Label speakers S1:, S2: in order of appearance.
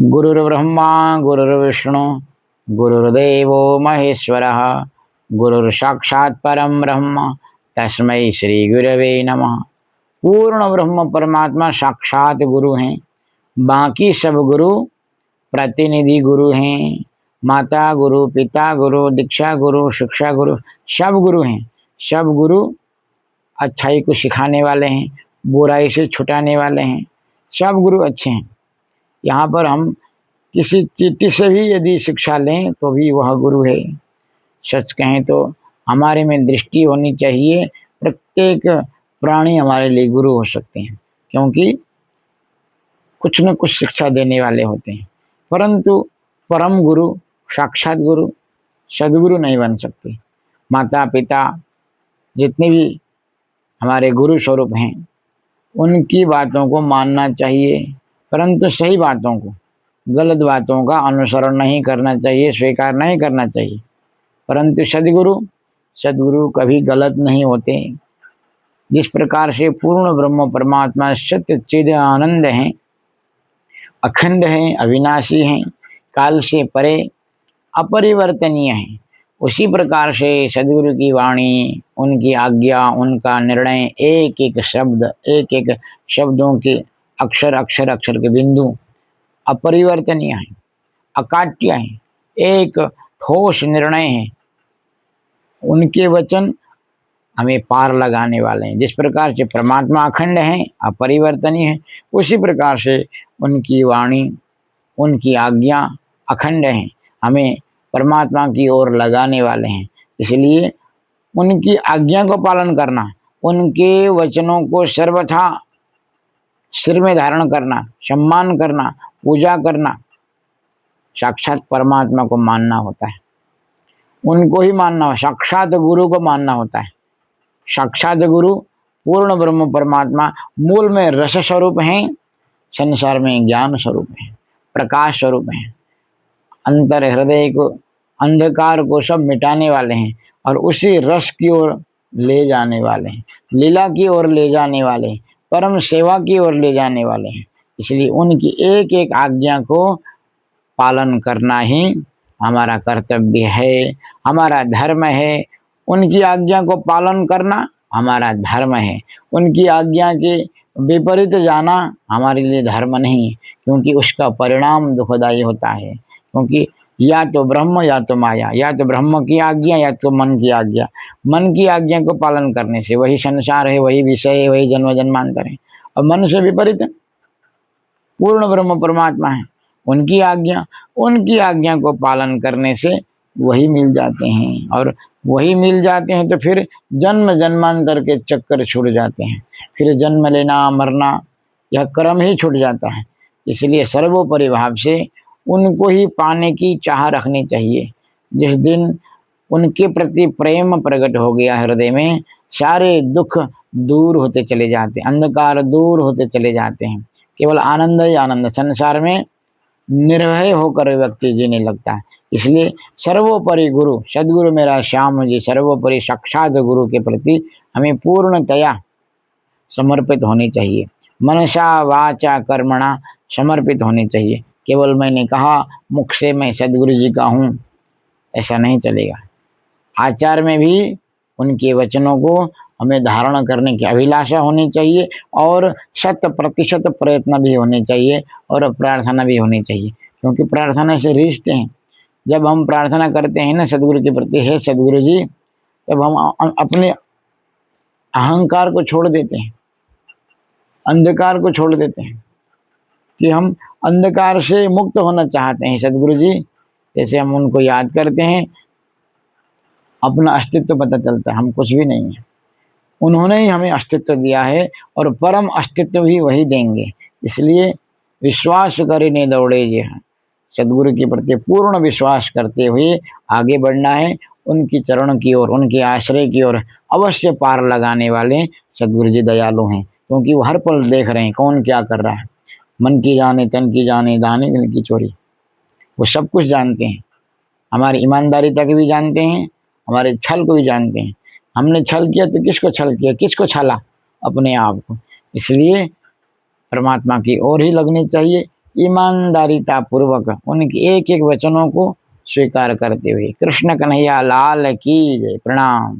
S1: गुरुर्ब्रह्मा गुरुर्विष्णु गुरुर्देवो महेश्वरः गुरुर्साक्षात् परम ब्रह्म तस्मै श्री गुरवे नमः। पूर्ण ब्रह्म परमात्मा साक्षात गुरु हैं। बाकी सब गुरु प्रतिनिधि गुरु हैं। माता गुरु, पिता गुरु, दीक्षा गुरु, शिक्षा गुरु, सब गुरु हैं। सब गुरु अच्छाई को सिखाने वाले हैं, बुराई से छुटाने वाले हैं। सब गुरु अच्छे हैं। यहाँ पर हम किसी चीटी से भी यदि शिक्षा लें तो भी वह गुरु है। सच कहें तो हमारे में दृष्टि होनी चाहिए। प्रत्येक प्राणी हमारे लिए गुरु हो सकते हैं, क्योंकि कुछ न कुछ शिक्षा देने वाले होते हैं। परंतु परम गुरु, साक्षात गुरु, सदगुरु नहीं बन सकते। माता पिता जितने भी हमारे गुरु स्वरूप हैं, उनकी बातों को मानना चाहिए, परंतु सही बातों को, गलत बातों का अनुसरण नहीं करना चाहिए, स्वीकार नहीं करना चाहिए। परंतु सदगुरु कभी गलत नहीं होते। जिस प्रकार से पूर्ण ब्रह्म परमात्मा सत्य चिद आनंद हैं, अखंड हैं, अविनाशी हैं, काल से परे, अपरिवर्तनीय हैं, उसी प्रकार से सदगुरु की वाणी, उनकी आज्ञा, उनका निर्णय, एक एक शब्द, एक एक शब्दों के अक्षर अक्षर अक्षर के बिंदु अपरिवर्तनीय हैं, अकाट्य हैं, एक ठोस निर्णय है। उनके वचन हमें पार लगाने वाले हैं। जिस प्रकार से परमात्मा अखंड हैं, अपरिवर्तनीय हैं, उसी प्रकार से उनकी वाणी, उनकी आज्ञा अखंड हैं, हमें परमात्मा की ओर लगाने वाले हैं। इसलिए उनकी आज्ञा को पालन करना, उनके वचनों को सर्वथा सिर में धारण करना, सम्मान करना, पूजा करना, साक्षात परमात्मा को मानना होता है। उनको ही मानना हो, साक्षात गुरु को मानना होता है। साक्षात गुरु पूर्ण ब्रह्म परमात्मा मूल में रस स्वरूप हैं, संसार में ज्ञान स्वरूप हैं, प्रकाश स्वरूप हैं। अंतर हृदय को, अंधकार को सब मिटाने वाले हैं और उसी रस की ओर ले जाने वाले हैं, लीला की ओर ले जाने वाले हैं, परम सेवा की ओर ले जाने वाले हैं। इसलिए उनकी एक एक आज्ञा को पालन करना ही हमारा कर्तव्य है, हमारा धर्म है। उनकी आज्ञा को पालन करना हमारा धर्म है। उनकी आज्ञा के विपरीत जाना हमारे लिए धर्म नहीं है, क्योंकि उसका परिणाम दुखदायी होता है। क्योंकि या तो ब्रह्म या तो माया, या तो ब्रह्म की आज्ञा या तो मन की आज्ञा। मन की आज्ञा को पालन करने से वही संसार है, वही विषय है, वही जन्म जन्मांतर है। और मन से विपरीत पूर्ण ब्रह्म परमात्मा है, उनकी आज्ञा को पालन करने से वही मिल जाते हैं। और वही मिल जाते हैं तो फिर जन्म जन्मांतर के चक्कर छूट जाते हैं। फिर जन्म लेना मरना यह क्रम ही छूट जाता है। इसलिए सर्वोपरि भाव से उनको ही पाने की चाह रखनी चाहिए। जिस दिन उनके प्रति प्रेम प्रकट हो गया हृदय में, सारे दुख दूर होते चले जाते हैं, अंधकार दूर होते चले जाते हैं। केवल आनंद ही आनंद, संसार में निर्भय होकर व्यक्ति जीने लगता है। इसलिए सर्वोपरि गुरु, सदगुरु मेरा श्याम जी, सर्वोपरि साक्षात गुरु के प्रति हमें पूर्णतया समर्पित होनी चाहिए। मनसा वाचा कर्मणा समर्पित होनी चाहिए। केवल मैंने कहा मुख से मैं सदगुरु जी का हूँ, ऐसा नहीं चलेगा। आचार में भी उनके वचनों को हमें धारण करने की अभिलाषा होनी चाहिए और 100% प्रयत्न भी होने चाहिए और प्रार्थना भी होनी चाहिए। क्योंकि प्रार्थना से रिश्ते हैं। जब हम प्रार्थना करते हैं ना सदगुरु के प्रति, हे सदगुरु जी, तब हम अपने अहंकार को छोड़ देते हैं, अंधकार को छोड़ देते हैं कि हम अंधकार से मुक्त होना चाहते हैं। सदगुरु जी जैसे हम उनको याद करते हैं, अपना अस्तित्व पता चलता है, हम कुछ भी नहीं है। उन्होंने ही हमें अस्तित्व दिया है और परम अस्तित्व भी वही देंगे। इसलिए विश्वास करने दौड़े ये हैं। सदगुरु के प्रति पूर्ण विश्वास करते हुए आगे बढ़ना है। उनकी चरण की ओर, उनके आश्रय की ओर अवश्य पार लगाने वाले सदगुरु जी दयालु हैं, क्योंकि वो हर पल देख रहे हैं कौन क्या कर रहा है। मन की जाने, तन की जाने, दाने दिल की चोरी, वो सब कुछ जानते हैं। हमारी ईमानदारी तक भी जानते हैं, हमारे छल को भी जानते हैं। हमने छल किया तो किसको छल किया, किसको छला? अपने आप को। इसलिए परमात्मा की ओर ही लगनी चाहिए, ईमानदारीता पूर्वक उनके एक एक वचनों को स्वीकार करते हुए। कृष्ण कन्हैया लाल की जय। प्रणाम।